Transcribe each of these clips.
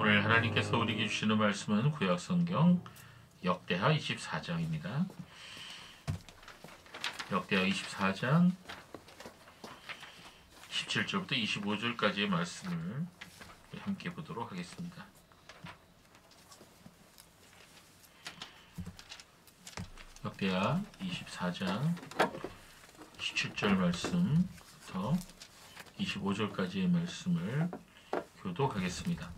오늘 하나님께서 우리에게 주시는 말씀은 구약성경 역대하 24장입니다. 역대하 24장 17절부터 25절까지의 말씀을 함께 보도록 하겠습니다. 역대하 24장 17절 말씀부터 25절까지의 말씀을 교독하겠습니다.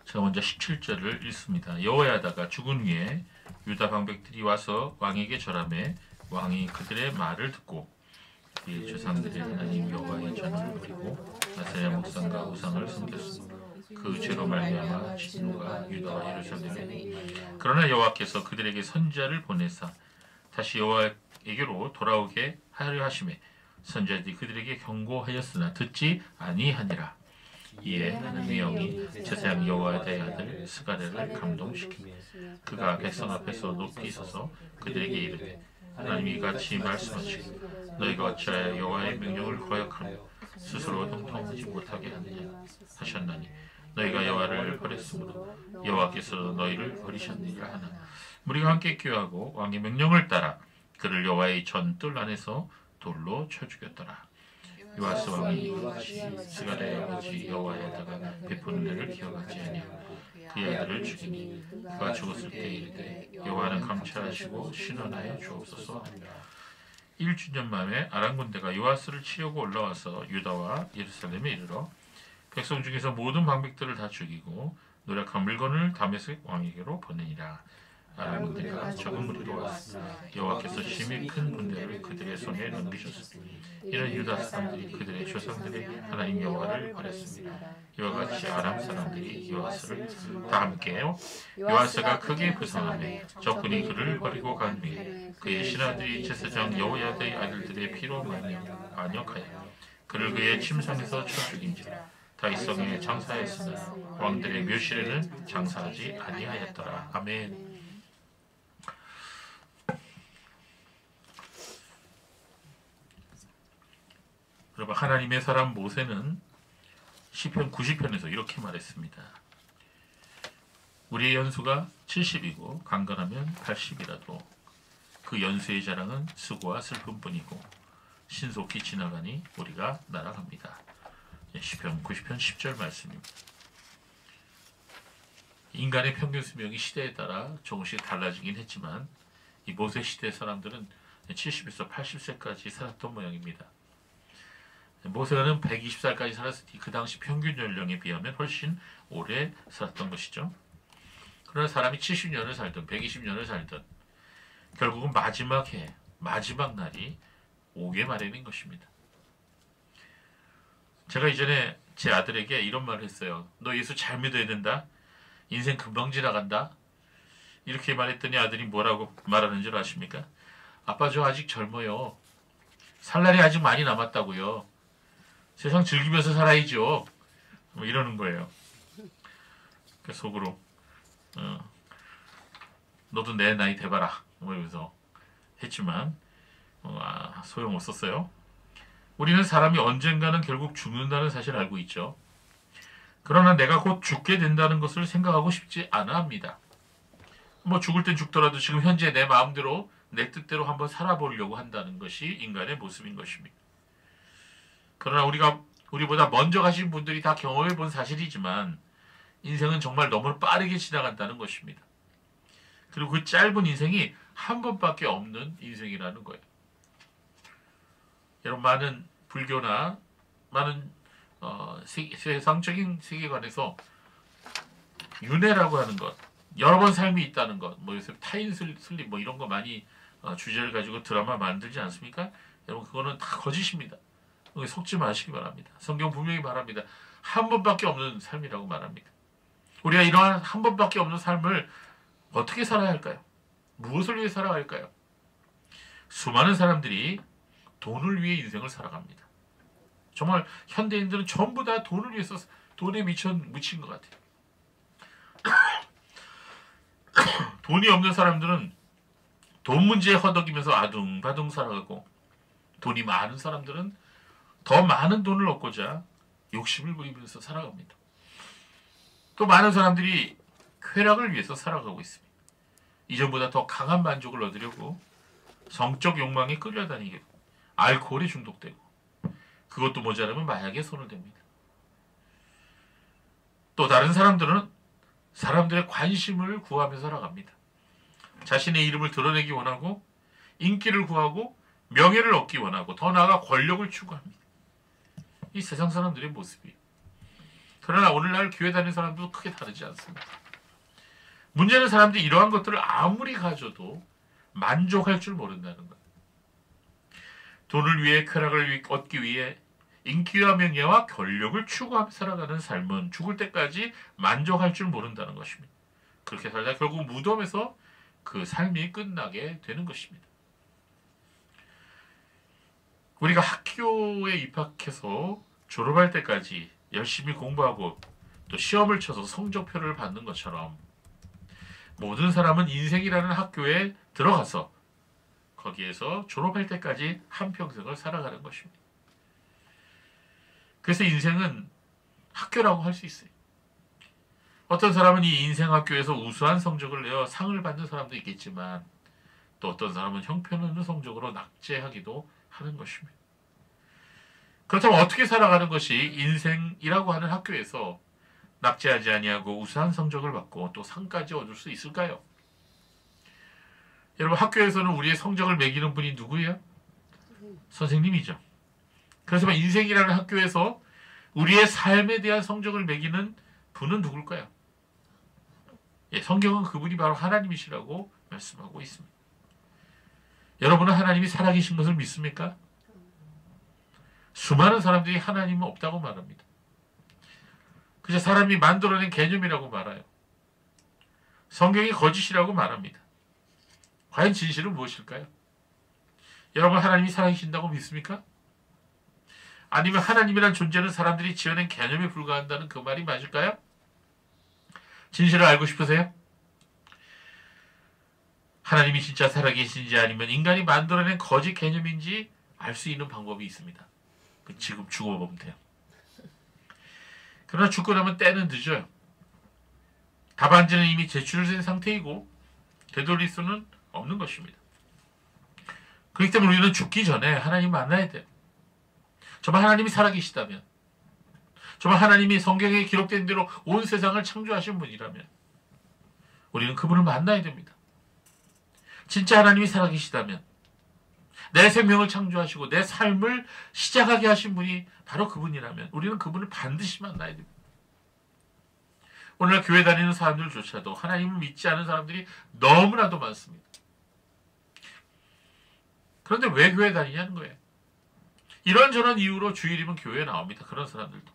제가 먼저 17절을 읽습니다. 여호야다가 죽은 후에 유다 방백들이 와서 왕에게 절하매 왕이 그들의 말을 듣고 그의 조상들의 하나님 여호와의 전을 버리고 아세라 목상과 우상을 섬겼으므로 그 죄로 말미암아 진노가 유다와 예루살렘에 그러나 여호와께서 그들에게 선지자를 보내사 다시 여호와에게로 돌아오게 하려 하심에 선지자들이 그들에게 경고하였으나 듣지 아니하니라. 이에 하나님의 영이 제사장 여호야다의 아들 스가랴를 감동시키며 그가 백성 앞에서 높이 서서 그들에게 이르되 하나님이 같이 말씀하시고 너희가 어찌하여 여호와의 명령을 거역하며 스스로 형통하지 못하게 하느냐 하셨나니 너희가 여호와를 버렸으므로 여호와께서 너희를 버리셨느니라 하나 무리가 함께 교하고 왕의 명령을 따라 그를 여호와의 전뜰 안에서 돌로 쳐 죽였더라. 요아스 왕이 스가랴의 아버지 여호야다가 베푸는 일을 기억하지 아니하고 그의 아들을 죽이니 그가 죽었을 때 이르되 여호와는 감찰하시고 신원하여 주옵소서 하니라. 1주년 만에 아람 군대가 요아스를 치려고 올라와서 유다와 예루살렘에 이르러 백성 중에서 모든 방백들을 다 죽이고 노력한 물건을 다메섹 왕에게로 보내니라. 아람 군대가 적은 무리로 왔으나 여호와께서 심히 큰 군대를 그들의 손에 넘기셨으니 이런 유다 사람들이 그들의 조상들의 하나님 여호와를 버렸습니다. 이와 같이 아람 사람들이 요아스를 다 함께요. 요아스가 크게 부상하며 적군이 그를 버리고 간 후에 그의 신하들이 제사장 여호야다의 아들들의 피로 만역하여 그를 그의 침상에서 쳐 죽인지라. 다윗성에 장사하였으나 왕들의 묘실에는 장사하지 아니하였더라. 아멘. 여러분, 하나님의 사람 모세는 시편 90편에서 이렇게 말했습니다. 우리의 연수가 70이고 강건하면 80이라도 그 연수의 자랑은 수고와 슬픔뿐이고 신속히 지나가니 우리가 날아갑니다. 시편 90편 10절 말씀입니다. 인간의 평균 수명이 시대에 따라 조금씩 달라지긴 했지만 이 모세 시대 사람들은 70에서 80세까지 살았던 모양입니다. 모세는 120살까지 살았으니 그 당시 평균 연령에 비하면 훨씬 오래 살았던 것이죠. 그러나 사람이 70년을 살든 120년을 살든 결국은 마지막 해, 마지막 날이 오게 마련인 것입니다. 제가 이전에 제 아들에게 이런 말을 했어요. 너 예수 잘 믿어야 된다. 인생 금방 지나간다. 이렇게 말했더니 아들이 뭐라고 말하는 줄 아십니까? 아빠 저 아직 젊어요. 살 날이 아직 많이 남았다고요. 세상 즐기면서 살아야죠. 뭐 이러는 거예요. 속으로 너도 내 나이 돼봐라. 뭐 이러면서 했지만 소용없었어요. 우리는 사람이 언젠가는 결국 죽는다는 사실을 알고 있죠. 그러나 내가 곧 죽게 된다는 것을 생각하고 싶지 않아 합니다. 뭐 죽을 땐 죽더라도 지금 현재 내 마음대로 내 뜻대로 한번 살아보려고 한다는 것이 인간의 모습인 것입니다. 그러나 우리보다 먼저 가신 분들이 다 경험해 본 사실이지만 인생은 정말 너무 빠르게 지나간다는 것입니다. 그리고 그 짧은 인생이 한 번밖에 없는 인생이라는 거예요. 여러분, 많은 불교나 많은 세상적인 세계관에서 윤회라고 하는 것, 여러 번 삶이 있다는 것, 뭐 요새 타인 슬립 뭐 이런 거 많이 주제를 가지고 드라마 만들지 않습니까? 여러분, 그거는 다 거짓입니다. 속지 마시기 바랍니다. 성경 분명히 말합니다. 한 번밖에 없는 삶이라고 말합니다. 우리가 이러한 한 번밖에 없는 삶을 어떻게 살아야 할까요? 무엇을 위해 살아야 할까요? 수많은 사람들이 돈을 위해 인생을 살아갑니다. 정말 현대인들은 전부 다 돈을 위해서 돈에 묻힌 것 같아요. 돈이 없는 사람들은 돈 문제에 허덕이면서 아둥바둥 살아가고 돈이 많은 사람들은 더 많은 돈을 얻고자 욕심을 부리면서 살아갑니다. 또 많은 사람들이 쾌락을 위해서 살아가고 있습니다. 이전보다 더 강한 만족을 얻으려고 성적 욕망에 끌려다니게, 알코올에 중독되고, 그것도 모자라면 마약에 손을 댑니다. 또 다른 사람들은 사람들의 관심을 구하며 살아갑니다. 자신의 이름을 드러내기 원하고, 인기를 구하고, 명예를 얻기 원하고, 더 나아가 권력을 추구합니다. 이 세상 사람들의 모습이에요. 그러나 오늘날 교회 다니는 사람들도 크게 다르지 않습니다. 문제는 사람들이 이러한 것들을 아무리 가져도 만족할 줄 모른다는 거예요. 돈을 위해, 쾌락을 얻기 위해 인기와 명예와 권력을 추구하며 살아가는 삶은 죽을 때까지 만족할 줄 모른다는 것입니다. 그렇게 살다 결국 무덤에서 그 삶이 끝나게 되는 것입니다. 우리가 학교에 입학해서 졸업할 때까지 열심히 공부하고 또 시험을 쳐서 성적표를 받는 것처럼 모든 사람은 인생이라는 학교에 들어가서 거기에서 졸업할 때까지 한평생을 살아가는 것입니다. 그래서 인생은 학교라고 할 수 있어요. 어떤 사람은 이 인생 학교에서 우수한 성적을 내어 상을 받는 사람도 있겠지만 또 어떤 사람은 형편없는 성적으로 낙제하기도 하는 것입니다. 그렇다면 어떻게 살아가는 것이 인생이라고 하는 학교에서 낙제하지 아니하고 우수한 성적을 받고 또 상까지 얻을 수 있을까요? 여러분, 학교에서는 우리의 성적을 매기는 분이 누구예요? 선생님이죠. 그래서 인생이라는 학교에서 우리의 삶에 대한 성적을 매기는 분은 누굴까요? 예, 성경은 그분이 바로 하나님이시라고 말씀하고 있습니다. 여러분은 하나님이 살아계신 것을 믿습니까? 수많은 사람들이 하나님은 없다고 말합니다. 그저 사람이 만들어낸 개념이라고 말해요. 성경이 거짓이라고 말합니다. 과연 진실은 무엇일까요? 여러분, 하나님이 살아계신다고 믿습니까? 아니면 하나님이란 존재는 사람들이 지어낸 개념에 불과한다는 그 말이 맞을까요? 진실을 알고 싶으세요? 하나님이 진짜 살아계신지 아니면 인간이 만들어낸 거짓 개념인지 알 수 있는 방법이 있습니다. 지금 죽어보면 돼요. 그러나 죽고 나면 때는 늦어요. 답안지는 이미 제출된 상태이고 되돌릴 수는 없는 것입니다. 그렇기 때문에 우리는 죽기 전에 하나님 만나야 돼요. 정말 하나님이 살아계시다면, 정말 하나님이 성경에 기록된 대로 온 세상을 창조하신 분이라면 우리는 그분을 만나야 됩니다. 진짜 하나님이 살아계시다면, 내 생명을 창조하시고 내 삶을 시작하게 하신 분이 바로 그분이라면 우리는 그분을 반드시 만나야 됩니다. 오늘날 교회 다니는 사람들조차도 하나님을 믿지 않은 사람들이 너무나도 많습니다. 그런데 왜 교회 다니냐는 거예요. 이런저런 이유로 주일이면 교회에 나옵니다. 그런 사람들도.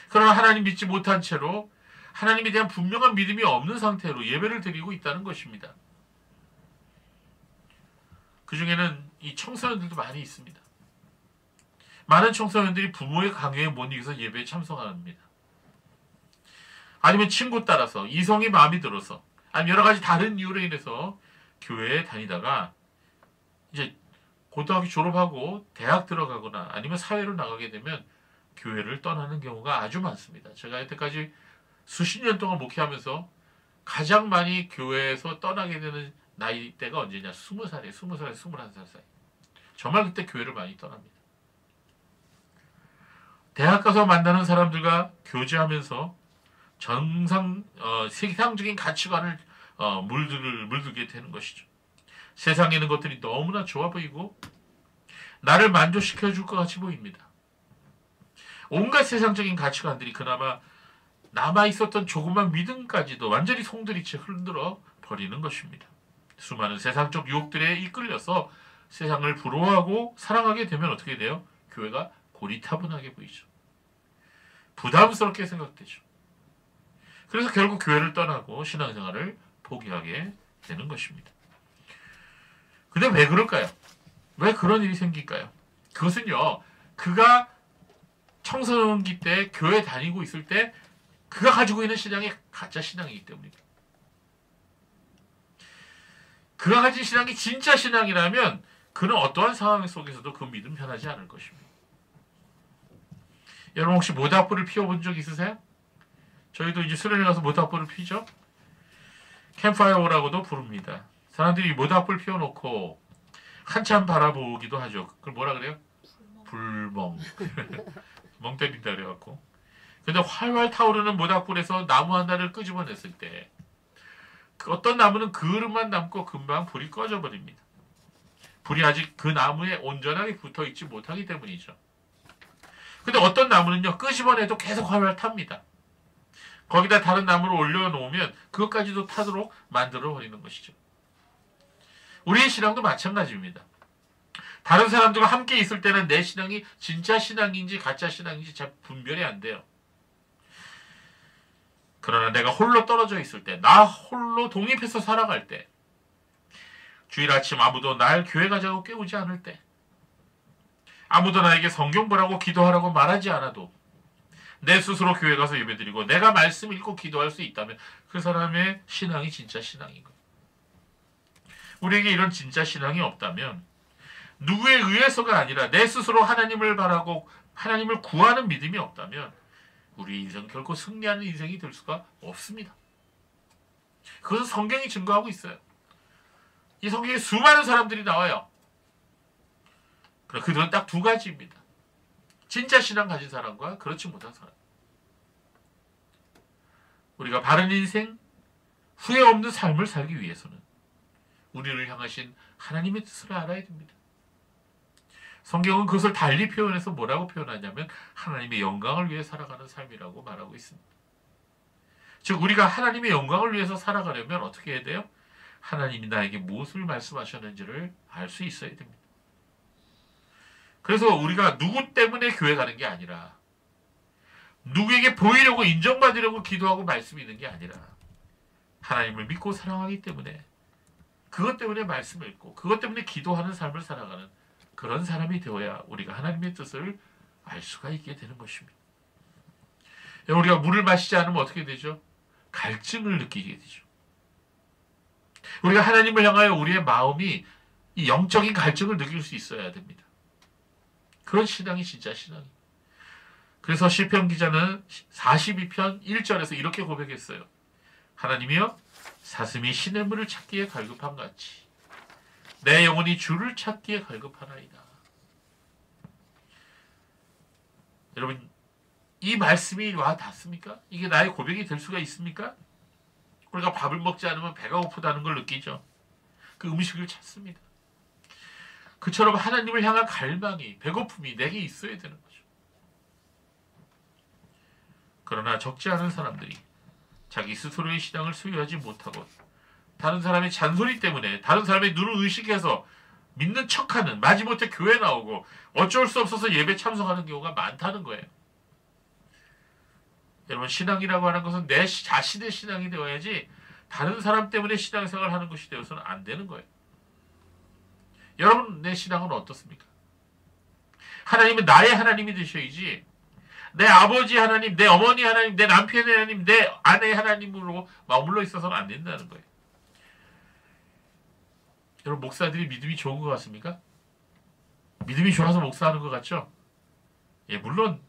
그러나 하나님 믿지 못한 채로 하나님에 대한 분명한 믿음이 없는 상태로 예배를 드리고 있다는 것입니다. 그 중에는 이 청소년들도 많이 있습니다. 많은 청소년들이 부모의 강요에 못 이겨서 예배에 참석합니다. 아니면 친구 따라서, 이성이 마음에 들어서, 아니면 여러 가지 다른 이유로 인해서 교회에 다니다가 이제 고등학교 졸업하고 대학 들어가거나 아니면 사회로 나가게 되면 교회를 떠나는 경우가 아주 많습니다. 제가 여태까지 수십 년 동안 목회하면서 가장 많이 교회에서 떠나게 되는 나이대가 언제냐? 20살이에요. 20살에서 21살 사이. 정말 그때 교회를 많이 떠납니다. 대학 가서 만나는 사람들과 교제하면서 세상적인 가치관을 물들게 되는 것이죠. 세상에 있는 것들이 너무나 좋아 보이고 나를 만족시켜 줄 것 같이 보입니다. 온갖 세상적인 가치관들이 그나마 남아있었던 조그만 믿음까지도 완전히 송두리째 흔들어 버리는 것입니다. 수많은 세상적 유혹들에 이끌려서 세상을 부러워하고 사랑하게 되면 어떻게 돼요? 교회가 고리타분하게 보이죠. 부담스럽게 생각되죠. 그래서 결국 교회를 떠나고 신앙생활을 포기하게 되는 것입니다. 근데 왜 그럴까요? 왜 그런 일이 생길까요? 그것은요, 그가 청소년기 때 교회 다니고 있을 때 그가 가지고 있는 신앙이 가짜 신앙이기 때문입니다. 그가 가진 신앙이 진짜 신앙이라면 그는 어떠한 상황 속에서도 그 믿음 변하지 않을 것입니다. 여러분 혹시 모닥불을 피워본 적 있으세요? 저희도 이제 수련회 가서 모닥불을 피죠. 캠파이어라고도 부릅니다. 사람들이 모닥불 피워놓고 한참 바라보기도 하죠. 그걸 뭐라 그래요? 불멍. 멍 때린다 그래갖고. 근데 활활 타오르는 모닥불에서 나무 하나를 끄집어냈을 때 어떤 나무는 그릇만 남고 금방 불이 꺼져버립니다. 불이 아직 그 나무에 온전하게 붙어있지 못하기 때문이죠. 근데 어떤 나무는요, 끄집어내도 계속 활활 탑니다. 거기다 다른 나무를 올려놓으면 그것까지도 타도록 만들어버리는 것이죠. 우리의 신앙도 마찬가지입니다. 다른 사람들과 함께 있을 때는 내 신앙이 진짜 신앙인지 가짜 신앙인지 잘 분별이 안 돼요. 그러나 내가 홀로 떨어져 있을 때, 나 홀로 독립해서 살아갈 때, 주일 아침 아무도 날 교회 가자고 깨우지 않을 때, 아무도 나에게 성경 보라고 기도하라고 말하지 않아도 내 스스로 교회 가서 예배드리고 내가 말씀 읽고 기도할 수 있다면 그 사람의 신앙이 진짜 신앙인 거예요. 우리에게 이런 진짜 신앙이 없다면 누구에 의해서가 아니라 내 스스로 하나님을 바라고 하나님을 구하는 믿음이 없다면 우리 인생은 결코 승리하는 인생이 될 수가 없습니다. 그것은 성경이 증거하고 있어요. 이 성경에 수많은 사람들이 나와요. 그들은 딱 두 가지입니다. 진짜 신앙 가진 사람과 그렇지 못한 사람. 우리가 바른 인생, 후회 없는 삶을 살기 위해서는 우리를 향하신 하나님의 뜻을 알아야 됩니다. 성경은 그것을 달리 표현해서 뭐라고 표현하냐면 하나님의 영광을 위해 살아가는 삶이라고 말하고 있습니다. 즉 우리가 하나님의 영광을 위해서 살아가려면 어떻게 해야 돼요? 하나님이 나에게 무엇을 말씀하셨는지를 알 수 있어야 됩니다. 그래서 우리가 누구 때문에 교회 가는 게 아니라 누구에게 보이려고 인정받으려고 기도하고 말씀 읽는 게 아니라 하나님을 믿고 사랑하기 때문에 그것 때문에 말씀을 읽고 그것 때문에 기도하는 삶을 살아가는 그런 사람이 되어야 우리가 하나님의 뜻을 알 수가 있게 되는 것입니다. 우리가 물을 마시지 않으면 어떻게 되죠? 갈증을 느끼게 되죠. 우리가 하나님을 향하여 우리의 마음이 이 영적인 갈증을 느낄 수 있어야 됩니다. 그런 신앙이 진짜 신앙입니다. 그래서 시편 기자는 42편 1절에서 이렇게 고백했어요. 하나님이여 사슴이 시냇물을 찾기에 갈급한 같이 내 영혼이 주를 찾기에 갈급하나이다. 여러분 이 말씀이 와 닿습니까? 이게 나의 고백이 될 수가 있습니까? 우리가 밥을 먹지 않으면 배가 고프다는 걸 느끼죠. 그 음식을 찾습니다. 그처럼 하나님을 향한 갈망이, 배고픔이 내게 있어야 되는 거죠. 그러나 적지 않은 사람들이 자기 스스로의 신앙을 소유하지 못하고 다른 사람의 잔소리 때문에 다른 사람의 눈을 의식해서 믿는 척하는, 마지못해 교회 나오고 어쩔 수 없어서 예배 참석하는 경우가 많다는 거예요. 여러분 신앙이라고 하는 것은 내 자신의 신앙이 되어야지 다른 사람 때문에 신앙생활을 하는 것이 되어서는 안 되는 거예요. 여러분 내 신앙은 어떻습니까? 하나님은 나의 하나님이 되셔야지 내 아버지 하나님, 내 어머니 하나님, 내 남편의 하나님, 내 아내의 하나님으로 머물러 있어서는 안 된다는 거예요. 여러분 목사들이 믿음이 좋은 것 같습니까? 믿음이 좋아서 목사하는 것 같죠? 예, 물론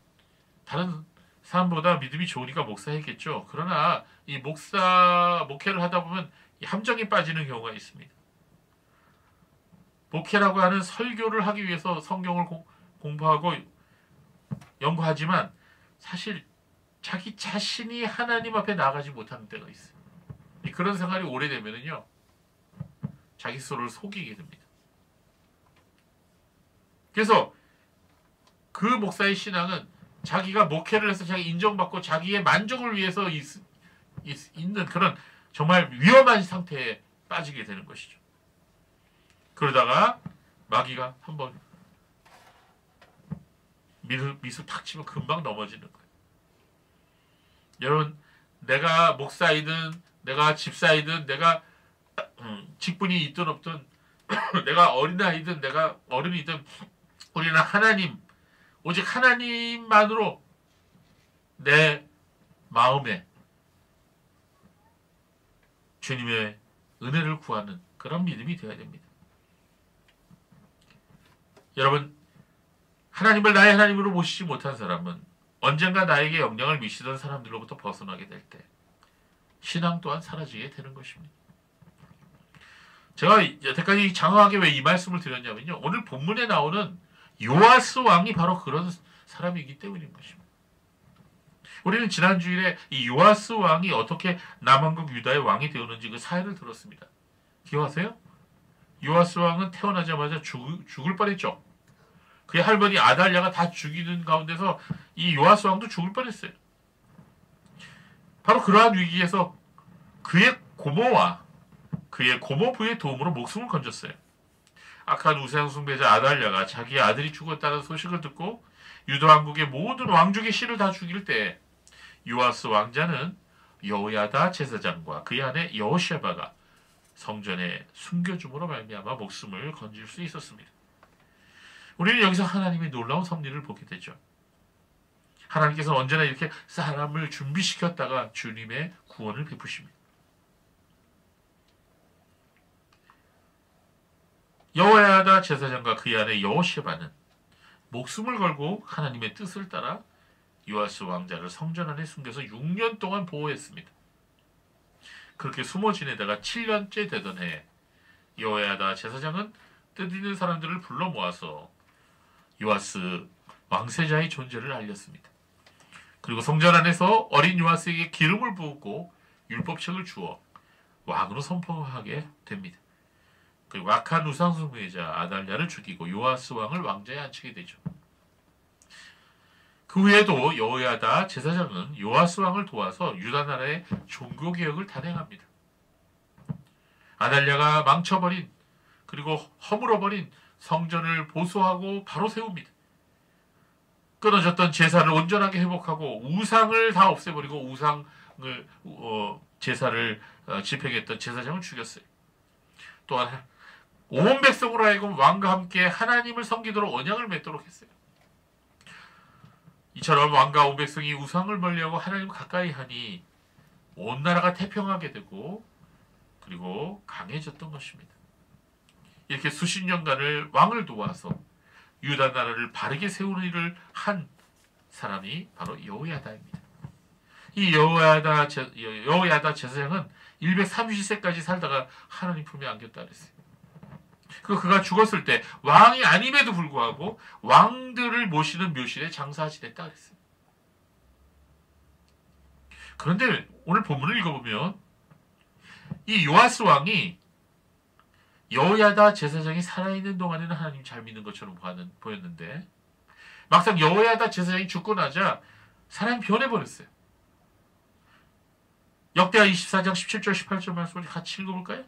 다른 사람보다 믿음이 좋으니까 목사했겠죠. 그러나 이 목회를 하다 보면 함정에 빠지는 경우가 있습니다. 목회라고 하는 설교를 하기 위해서 성경을 공부하고 연구하지만 사실 자기 자신이 하나님 앞에 나가지 못하는 때가 있어요. 그런 생활이 오래되면은요 자기 스스로를 속이게 됩니다. 그래서 그 목사의 신앙은 자기가 목회를 해서 자기 인정받고 자기의 만족을 위해서 있는 그런 정말 위험한 상태에 빠지게 되는 것이죠. 그러다가 마귀가 한번 미수 탁 치면 금방 넘어지는 거예요. 여러분 내가 목사이든 내가 집사이든 내가 직분이 있든 없든 내가 어린아이든 내가 어른이든 우리는 하나님 오직 하나님만으로 내 마음에 주님의 은혜를 구하는 그런 믿음이 되어야 됩니다. 여러분 하나님을 나의 하나님으로 모시지 못한 사람은 언젠가 나에게 영향을 미치던 사람들로부터 벗어나게 될 때 신앙 또한 사라지게 되는 것입니다. 제가 여태까지 장황하게 왜 이 말씀을 드렸냐면요. 오늘 본문에 나오는 요아스 왕이 바로 그런 사람이기 때문인 것입니다. 우리는 지난 주일에 이 요아스 왕이 어떻게 남왕국 유다의 왕이 되었는지 그 사연을 들었습니다. 기억하세요? 요아스 왕은 태어나자마자 죽을 뻔했죠. 그의 할머니 아달랴가 다 죽이는 가운데서 이 요아스 왕도 죽을 뻔했어요. 바로 그러한 위기에서 그의 고모와 그의 고모부의 도움으로 목숨을 건졌어요. 악한 우상 숭배자 아달랴가 자기의 아들이 죽었다는 소식을 듣고 유다 왕국의 모든 왕족의 씨를 다 죽일 때 요아스 왕자는 여호야다 제사장과 그의 아내 여호셰바가 성전에 숨겨줌으로 말미암아 목숨을 건질 수 있었습니다. 우리는 여기서 하나님의 놀라운 섭리를 보게 되죠. 하나님께서는 언제나 이렇게 사람을 준비시켰다가 주님의 구원을 베푸십니다. 여호야다 제사장과 그의 아내 여호셰바는 목숨을 걸고 하나님의 뜻을 따라 요아스 왕자를 성전 안에 숨겨서 6년 동안 보호했습니다. 그렇게 숨어 지내다가 7년째 되던 해에 여호야다 제사장은 뜻있는 사람들을 불러 모아서 요아스 왕세자의 존재를 알렸습니다. 그리고 성전 안에서 어린 요아스에게 기름을 부었고 율법책을 주어 왕으로 선포하게 됩니다. 그리고 악한 우상숭배자 아달랴를 죽이고 요아스 왕을 왕자에 앉히게 되죠. 그 후에도 여호야다 제사장은 요아스 왕을 도와서 유다 나라의 종교 개혁을 단행합니다. 아달랴가 망쳐버린 그리고 허물어버린 성전을 보수하고 바로 세웁니다. 끊어졌던 제사를 온전하게 회복하고 우상을 다 없애버리고 우상을 제사를 집행했던 제사장을 죽였어요. 또한 온 백성으로 하여금 왕과 함께 하나님을 섬기도록 언약을 맺도록 했어요. 이처럼 왕과 온 백성이 우상을 멀리하고 하나님 가까이 하니 온 나라가 태평하게 되고 그리고 강해졌던 것입니다. 이렇게 수십 년간을 왕을 도와서 유다 나라를 바르게 세우는 일을 한 사람이 바로 여호야다입니다. 이 여호야다 제사장은 130세까지 살다가 하나님 품에 안겼다 그랬어요. 그가 죽었을 때 왕이 아님에도 불구하고 왕들을 모시는 묘실에 장사 지냈다 그랬어요. 그런데 오늘 본문을 읽어보면 이 요아스 왕이 여호야다 제사장이 살아있는 동안에는 하나님 잘 믿는 것처럼 보였는데 막상 여호야다 제사장이 죽고 나자 사람이 변해버렸어요. 역대하 24장 17절 18절 말씀을 같이 읽어볼까요?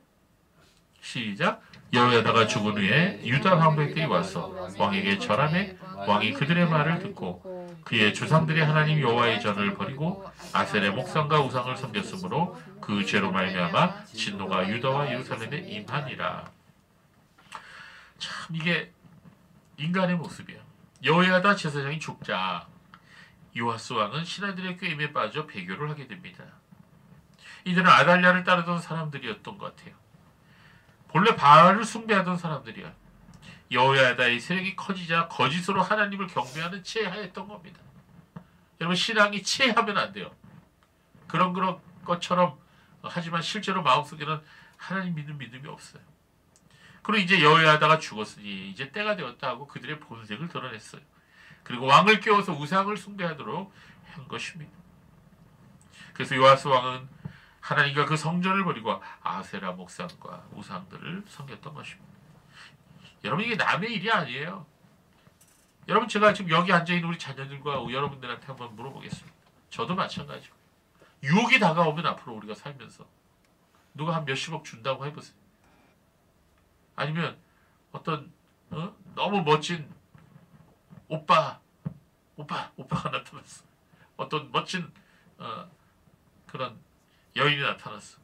시작. 여호야다가 죽은 후에 유다 왕백들이 와서 왕에게 절하매 왕이 그들의 말을 듣고 그의 조상들이 하나님 여호와의 전을 버리고 아셀의 목상과 우상을 섬겼으므로 그 죄로 말미암아 진노가 유다와 예루살렘에 임하니라. 참 이게 인간의 모습이에요. 여호야다 제사장이 죽자 요아스 왕은 신하들의 꾀임에 빠져 배교를 하게 됩니다. 이들은 아달랴를 따르던 사람들이었던 것 같아요. 본래 바알을 숭배하던 사람들이야. 여호야다의 세력이 커지자 거짓으로 하나님을 경배하는 체하였던 겁니다. 여러분 신앙이 체하면 안 돼요. 그런 것처럼 하지만 실제로 마음속에는 하나님 믿는 믿음이 없어요. 그리고 이제 여호야다가 죽었으니 이제 때가 되었다 하고 그들의 본색을 드러냈어요. 그리고 왕을 깨워서 우상을 숭배하도록 한 것입니다. 그래서 요아스 왕은 하나님과 그 성전을 버리고 아세라 목상과 우상들을 섬겼던 것입니다. 여러분 이게 남의 일이 아니에요. 여러분 제가 지금 여기 앉아있는 우리 자녀들과 여러분들한테 한번 물어보겠습니다. 저도 마찬가지고 유혹이 다가오면 앞으로 우리가 살면서 누가 한 몇십억 준다고 해보세요. 아니면 어떤 너무 멋진 오빠가 나타났어. 어떤 멋진 그런 여인이 나타났어.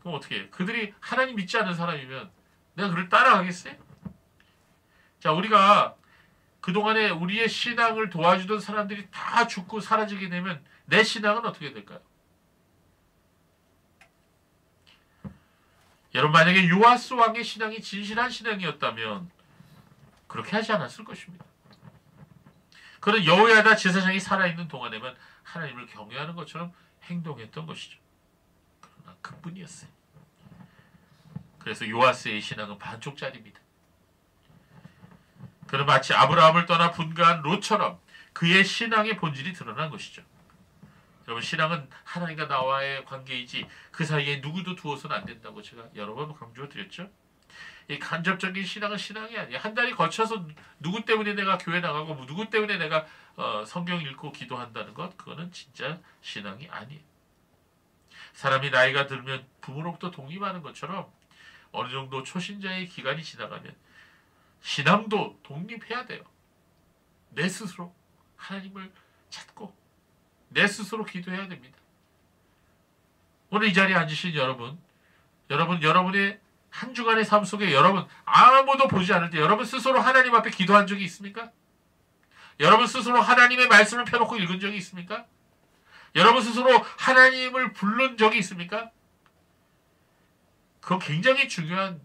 그럼 어떻게 해요? 그들이 하나님 믿지 않는 사람이면 내가 그를 따라가겠어요? 자, 우리가 그동안에 우리의 신앙을 도와주던 사람들이 다 죽고 사라지게 되면 내 신앙은 어떻게 될까요? 여러분 만약에 요아스 왕의 신앙이 진실한 신앙이었다면 그렇게 하지 않았을 것입니다. 그런 여호야다 제사장이 살아있는 동안에만 하나님을 경외하는 것처럼 행동했던 것이죠. 그러나 그뿐이었어요. 그래서 요아스의 신앙은 반쪽짜리입니다. 그는 마치 아브라함을 떠나 분가한 롯처럼 그의 신앙의 본질이 드러난 것이죠. 여러분, 신앙은 하나님과 나와의 관계이지 그 사이에 누구도 두어서는 안 된다고 제가 여러 번 강조드렸죠. 이 간접적인 신앙은 신앙이 아니에요. 한 달이 거쳐서 누구 때문에 내가 교회 나가고 누구 때문에 내가 성경 읽고 기도한다는 것, 그거는 진짜 신앙이 아니에요. 사람이 나이가 들면 부모로부터 독립하는 것처럼 어느 정도 초신자의 기간이 지나가면 신앙도 독립해야 돼요. 내 스스로 하나님을 찾고 내 스스로 기도해야 됩니다. 오늘 이 자리에 앉으신 여러분의 한 주간의 삶 속에 여러분 아무도 보지 않을 때 여러분 스스로 하나님 앞에 기도한 적이 있습니까? 여러분 스스로 하나님의 말씀을 펴놓고 읽은 적이 있습니까? 여러분 스스로 하나님을 부른 적이 있습니까? 그건 굉장히 중요한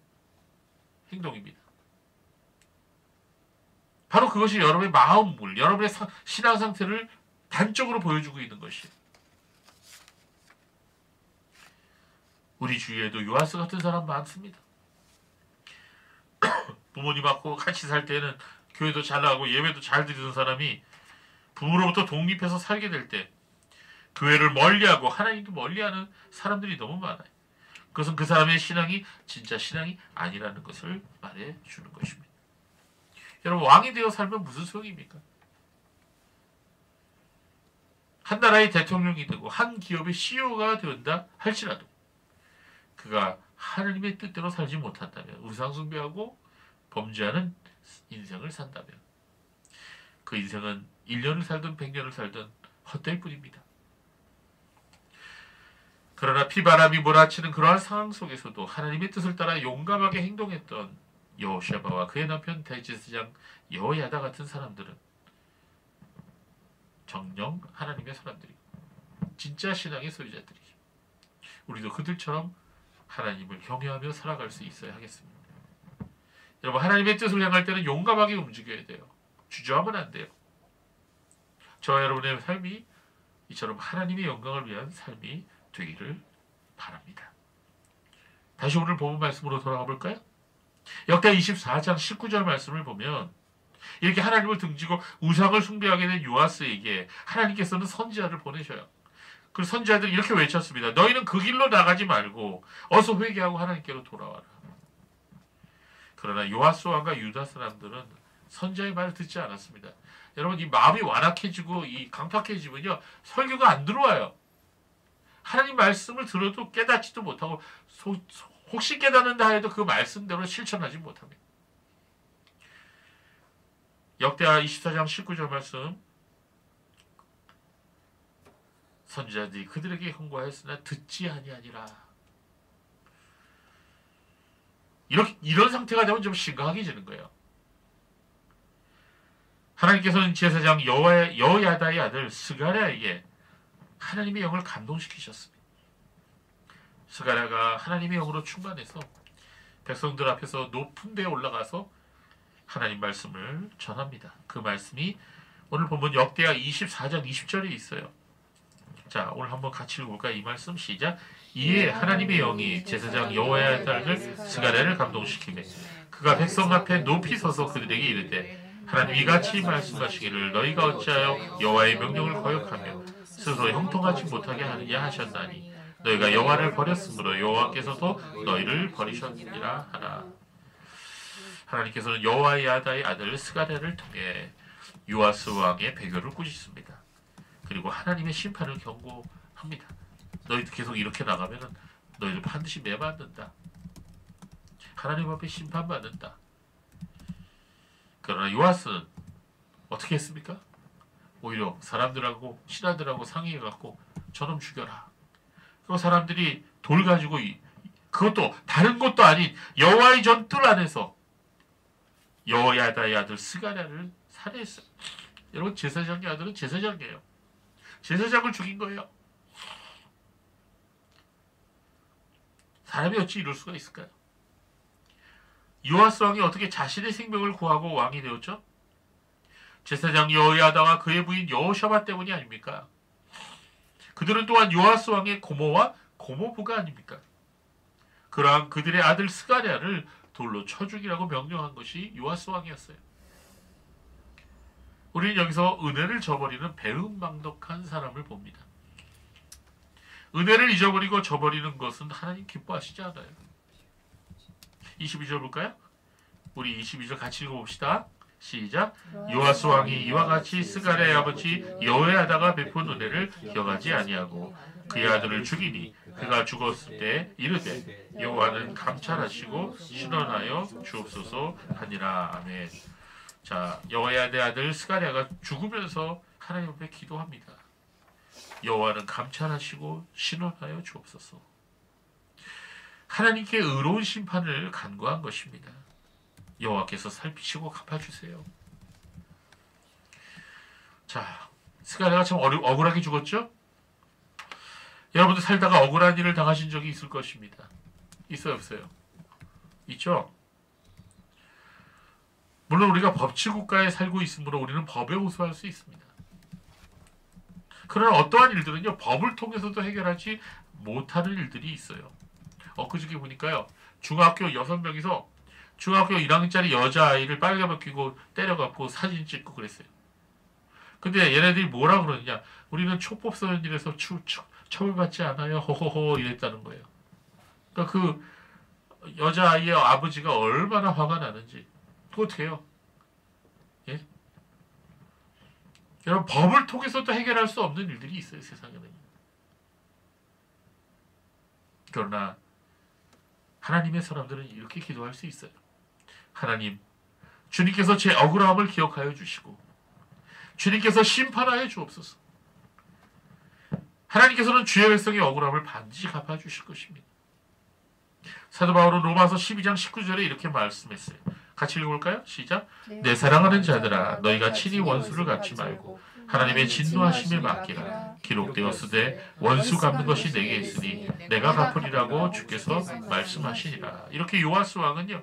행동입니다. 바로 그것이 여러분의 마음물, 여러분의 신앙 상태를 단적으로 보여주고 있는 것이에요. 우리 주위에도 요아스 같은 사람 많습니다. 부모님하고 같이 살 때는 교회도 잘 나가고 예배도 잘 드리는 사람이 부모로부터 독립해서 살게 될 때 교회를 멀리하고 하나님도 멀리하는 사람들이 너무 많아요. 그것은 그 사람의 신앙이 진짜 신앙이 아니라는 것을 말해주는 것입니다. 여러분, 왕이 되어 살면 무슨 소용입니까? 한 나라의 대통령이 되고 한 기업의 CEO가 된다 할지라도 그가 하나님의 뜻대로 살지 못한다면, 우상숭배하고 범죄하는 인생을 산다면 그 인생은 1년을 살든 100년을 살든 헛될 뿐입니다. 그러나 피바람이 몰아치는 그러한 상황 속에서도 하나님의 뜻을 따라 용감하게 행동했던 여호샤바와 그의 남편 대제사장 여호야다 같은 사람들은 정녕 하나님의 사람들이고 진짜 신앙의 소유자들이죠. 우리도 그들처럼 하나님을 경외하며 살아갈 수 있어야 하겠습니다. 여러분, 하나님의 뜻을 향할 때는 용감하게 움직여야 돼요. 주저하면 안 돼요. 저와 여러분의 삶이 이처럼 하나님의 영광을 위한 삶이 되기를 바랍니다. 다시 오늘 본문 말씀으로 돌아가 볼까요? 역대 24장 19절 말씀을 보면 이렇게 하나님을 등지고 우상을 숭배하게 된 요아스에게 하나님께서는 선지자를 보내셔요. 그 선지자들이 이렇게 외쳤습니다. 너희는 그 길로 나가지 말고 어서 회개하고 하나님께로 돌아와라. 그러나 요아스 왕과 유다 사람들은 선지자의 말을 듣지 않았습니다. 여러분, 이 마음이 완악해지고 이 강팍해지면요, 설교가 안 들어와요. 하나님 말씀을 들어도 깨닫지도 못하고 혹시 깨닫는다 해도 그 말씀대로 실천하지 못합니다. 역대하 24장 19절 말씀, 선지자들이 그들에게 경고하였으나 듣지 아니하니라. 이런 상태가 되면 좀 심각해지는 거예요. 하나님께서는 제사장 여호야다의 아들 스가랴에게 하나님의 영을 감동시키셨습니다. 스가랴가 하나님의 영으로 충만해서 백성들 앞에서 높은 데에 올라가서 하나님 말씀을 전합니다. 그 말씀이 오늘 보면 역대하 24장 20절에 있어요. 자, 오늘 한번 같이 읽어볼까요? 이 말씀 시작. 이에 하나님의 영이 제사장 여호야다를 스가랴를 감동시키매 그가 백성 앞에 높이 서서 그들에게 이르되 하나님이 같이 말씀하시기를 너희가 어찌하여 여호와의 명령을 거역하며 스스로 형통하지 못하게 하느냐 하셨나니 너희가 여호와를 버렸으므로 여호와께서도 너희를 버리셨느니라 하나. 하나님께서는 여호야다의 아들 스가랴를 통해 요아스 왕의 배교를 꾸짖습니다. 그리고 하나님의 심판을 경고합니다. 너희도 계속 이렇게 나가면 너희도 반드시 매맞는다. 하나님 앞에 심판받는다. 그러나 요아스는 어떻게 했습니까? 오히려 사람들하고 신하들하고 상의해갖고 저놈 죽여라. 그 사람들이 돌 가지고 그것도 다른 것도 아닌 여호와의 전 뜰 안에서 여호야다의 아들 스가랴를 살해했어요. 여러분, 제사장의 아들은 제사장이에요. 제사장을 죽인 거예요. 사람이 어찌 이럴 수가 있을까요? 요아스 왕이 어떻게 자신의 생명을 구하고 왕이 되었죠? 제사장 여호야다와 그의 부인 여호샤밧 때문이 아닙니까? 그들은 또한 요아스 왕의 고모와 고모부가 아닙니까? 그러한 그들의 아들 스가랴를 돌로 쳐 죽이라고 명령한 것이 요아스 왕이었어요. 우리는 여기서 은혜를 저버리는 배은망덕한 사람을 봅니다. 은혜를 잊어버리고 저버리는 것은 하나님 기뻐하시지 않아요. 22절 볼까요? 우리 22절 같이 읽어봅시다. 시작. 요아스 왕이 이와 같이 스가랴의 아버지 여호야다가 베푼 은혜를 기억하지 아니하고 그의 아들을 죽이니 그가 죽었을 때 이르되 여호와는 감찰하시고 신원하여 주옵소서 하니라. 아멘. 자, 여호야다의 아들 스가랴가 죽으면서 하나님 앞에 기도합니다. 여호와는 감찰하시고 신원하여 주옵소서. 하나님께 의로운 심판을 간구한 것입니다. 여호와께서 살피시고 갚아주세요. 자, 스가랴가 참 억울하게 죽었죠? 여러분들 살다가 억울한 일을 당하신 적이 있을 것입니다. 있어요, 없어요? 있죠? 물론 우리가 법치국가에 살고 있으므로 우리는 법에 호소할 수 있습니다. 그러나 어떠한 일들은요, 법을 통해서도 해결하지 못하는 일들이 있어요. 엊그저께 보니까요, 중학교 6명이서 중학교 1학년짜리 여자아이를 빨개 벗기고 때려갖고 사진 찍고 그랬어요. 근데 얘네들이 뭐라 그러느냐, 우리는 촉법소년이라서 처벌받지 않아요, 호호호 이랬다는 거예요. 그러니까 그 여자아이의 아버지가 얼마나 화가 나는지. 그거 어떻게 해요? 예? 여러분, 법을 통해서도 해결할 수 없는 일들이 있어요, 세상에는. 그러나 하나님의 사람들은 이렇게 기도할 수 있어요. 하나님, 주님께서 제 억울함을 기억하여 주시고 주님께서 심판하여 주옵소서. 하나님께서는 주의 백성의 억울함을 반드시 갚아주실 것입니다. 사도 바울은 로마서 12장 19절에 이렇게 말씀했어요. 같이 읽어볼까요? 시작. 내 사랑하는 자들아, 너희가 친히 원수를 갚지 말고 하나님의 진노하심에 맡기라. 기록되었으되 원수 갚는 것이 내게 있으니 내가 갚으리라고 주께서 말씀하시니라. 이렇게 요아스 왕은요,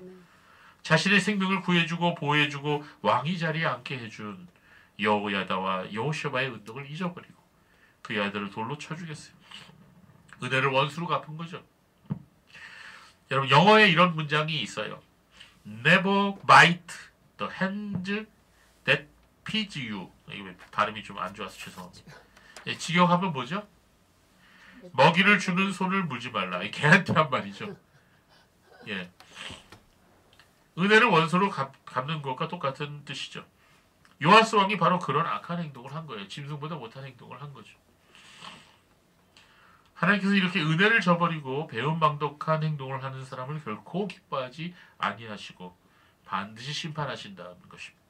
자신의 생명을 구해주고 보호해주고 왕위 자리에 앉게 해준 여호야다와 여호샤바의 은덕을 잊어버리고 그의 아들을 돌로 쳐 죽였어요. 은혜를 원수로 갚은 거죠. 여러분, 영어에 이런 문장이 있어요. Never bite the hand that feeds you. 이거 발음이 좀 안 좋아서 죄송합니다. 예, 직역하면 뭐죠? 먹이를 주는 손을 물지 말라. 이 개한테 한 말이죠. 예, 은혜를 원수로 갚는 것과 똑같은 뜻이죠. 요아스 왕이 바로 그런 악한 행동을 한 거예요. 짐승보다 못한 행동을 한 거죠. 하나님께서 이렇게 은혜를 저버리고 배은망덕한 행동을 하는 사람을 결코 기뻐하지 아니하시고 반드시 심판하신다는 것입니다.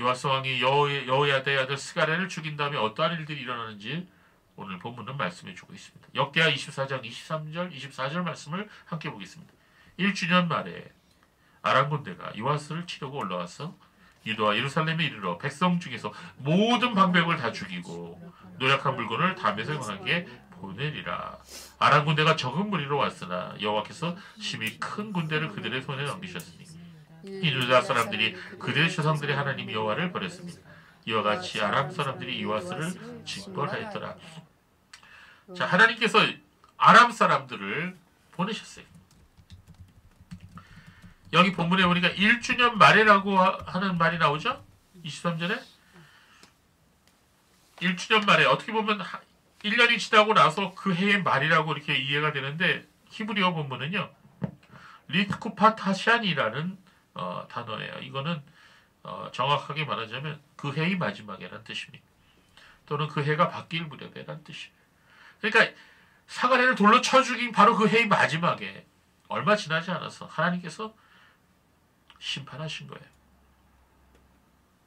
요아스 왕이 여호야다의 아들 스가랴를 죽인 다음에 어떠한 일들이 일어나는지 오늘 본문은 말씀해 주고 있습니다. 역대하 24장 23절 24절 말씀을 함께 보겠습니다. 1주년 말에 아람 군대가 요아스를 치려고 올라와서 유다와 예루살렘에 이르러 백성 중에서 모든 방백을 다 죽이고 노력한 물건을 담에서 왕에게 보내리라. 아람 군대가 적은 무리로 왔으나 여호와께서 심히 큰 군대를 그들의 손에 넘기셨으니 이 유다 사람들이 그들의 조상들의 하나님 여호와를 버렸습니다. 이와 같이 아람 사람들이 요아스를 징벌하였더라. 자, 하나님께서 아람 사람들을 보내셨어요. 여기 본문에 보니까 1주년 말에라고 하는 말이 나오죠? 23절에 1주년 말에, 어떻게 보면 1년이 지나고 나서 그 해의 말이라고 이렇게 이해가 되는데 히브리어 본문은요, 리트쿠파타샨이라는 단어예요. 이거는 정확하게 말하자면 그 해의 마지막이라는 뜻입니다. 또는 그 해가 바뀔 무렵이라는 뜻이에요. 그러니까 스가랴를 돌로 쳐 죽인 바로 그 해의 마지막에 얼마 지나지 않아서 하나님께서 심판하신 거예요.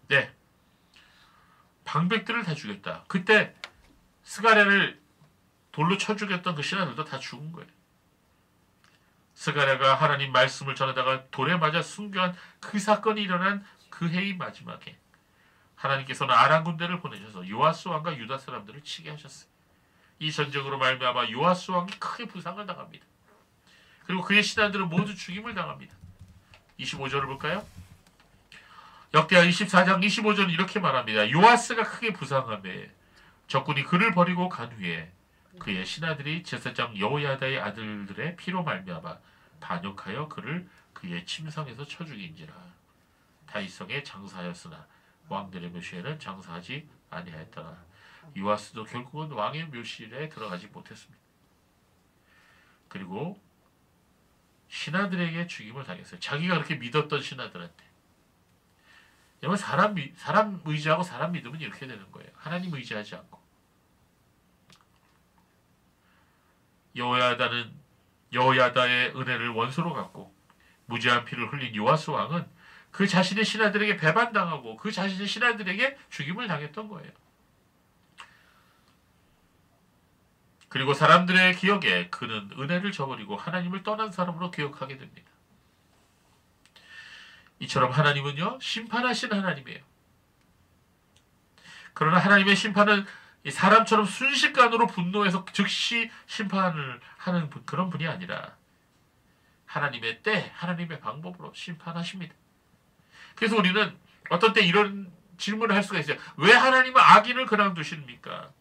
네, 방백들을 다 죽였다. 그때 스가랴를 돌로 쳐 죽였던 그 신하들도 다 죽은 거예요. 스가랴가 하나님 말씀을 전하다가 돌에 맞아 순교한 그 사건이 일어난 그 해의 마지막에 하나님께서는 아람 군대를 보내셔서 요아스 왕과 유다 사람들을 치게 하셨어요. 이 전쟁으로 말미암아 요아스 왕이 크게 부상을 당합니다. 그리고 그의 신하들은 모두 죽임을 당합니다. 25절을 볼까요? 역대하 24장 25절 이렇게 말합니다. 요아스가 크게 부상하매 적군이 그를 버리고 간 후에 그의 신하들이 제사장 여호야다의 아들들의 피로 말미암아 반역하여 그를 그의 침상에서 쳐 죽인지라. 다윗성에 장사하였으나 왕들의 묘실에는 장사하지 아니하였더라. 요아스도 결국은 왕의 묘실에 들어가지 못했습니다. 그리고 신하들에게 죽임을 당했어요. 자기가 그렇게 믿었던 신하들한테. 여러분 사람 의지하고 사람 믿으면 이렇게 되는 거예요. 하나님 의지하지 않고. 여호야다의 은혜를 원수로 갖고 무지한 피를 흘린 요아스 왕은 그 자신의 신하들에게 배반당하고 그 자신의 신하들에게 죽임을 당했던 거예요. 그리고 사람들의 기억에 그는 은혜를 저버리고 하나님을 떠난 사람으로 기억하게 됩니다. 이처럼 하나님은요, 심판하신 하나님이에요. 그러나 하나님의 심판은 사람처럼 순식간으로 분노해서 즉시 심판을 하는 그런 분이 아니라 하나님의 때, 하나님의 방법으로 심판하십니다. 그래서 우리는 어떤 때 이런 질문을 할 수가 있어요. 왜 하나님은 악인을 그냥 두십니까?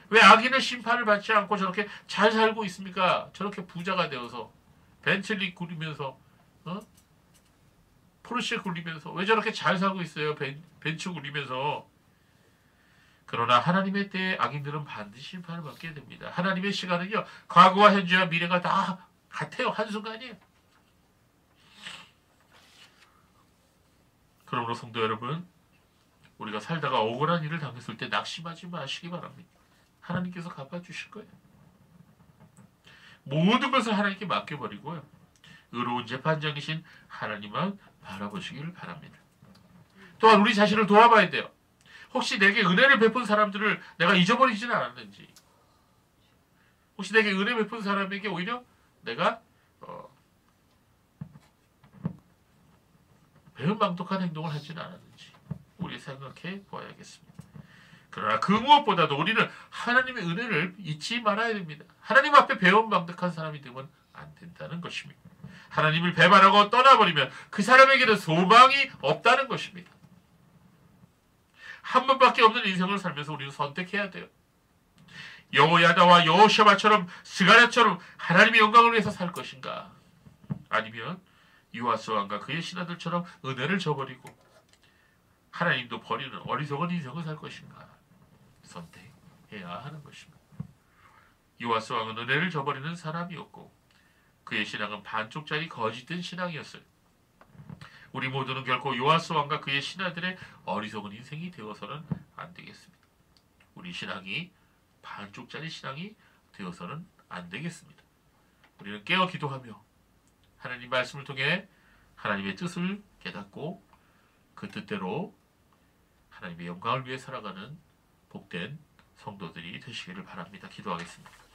왜 악인은 심판을 받지 않고 저렇게 잘 살고 있습니까? 저렇게 부자가 되어서 벤틀리 굴리면서 포르쉐 굴리면서 왜 저렇게 잘 살고 있어요? 벤츠 굴리면서. 그러나 하나님의 때에 악인들은 반드시 심판을 받게 됩니다. 하나님의 시간은요, 과거와 현재와 미래가 다 같아요. 한순간이에요. 그러므로 성도 여러분, 우리가 살다가 억울한 일을 당했을 때 낙심하지 마시기 바랍니다. 하나님께서 갚아주실 거예요. 모든 것을 하나님께 맡겨버리고요. 의로운 재판장이신 하나님만 바라보시길 바랍니다. 또한 우리 자신을 돌아봐야 돼요. 혹시 내게 은혜를 베푼 사람들을 내가 잊어버리지는 않았는지, 혹시 내게 은혜 베푼 사람에게 오히려 내가 배은망덕한 행동을 하지는 않았는지 우리 생각해 보아야겠습니다. 그러나 그 무엇보다도 우리는 하나님의 은혜를 잊지 말아야 됩니다. 하나님 앞에 배은망덕한 사람이 되면 안 된다는 것입니다. 하나님을 배반하고 떠나버리면 그 사람에게는 소망이 없다는 것입니다. 한 번밖에 없는 인생을 살면서 우리는 선택해야 돼요. 여호야다와 여호샤바처럼 스가랴처럼 하나님의 영광을 위해서 살 것인가? 아니면 요아스 왕과 그의 신하들처럼 은혜를 저버리고 하나님도 버리는 어리석은 인생을 살 것인가? 선택해야 하는 것입니다. 요아스 왕은 은혜를 저버리는 사람이었고 그의 신앙은 반쪽짜리 거짓된 신앙이었어요. 우리 모두는 결코 요아스 왕과 그의 신하들의 어리석은 인생이 되어서는 안 되겠습니다. 우리 신앙이 반쪽짜리 신앙이 되어서는 안 되겠습니다. 우리는 깨어 기도하며 하나님 말씀을 통해 하나님의 뜻을 깨닫고 그 뜻대로 하나님의 영광을 위해 살아가는 복된 성도들이 되시기를 바랍니다. 기도하겠습니다.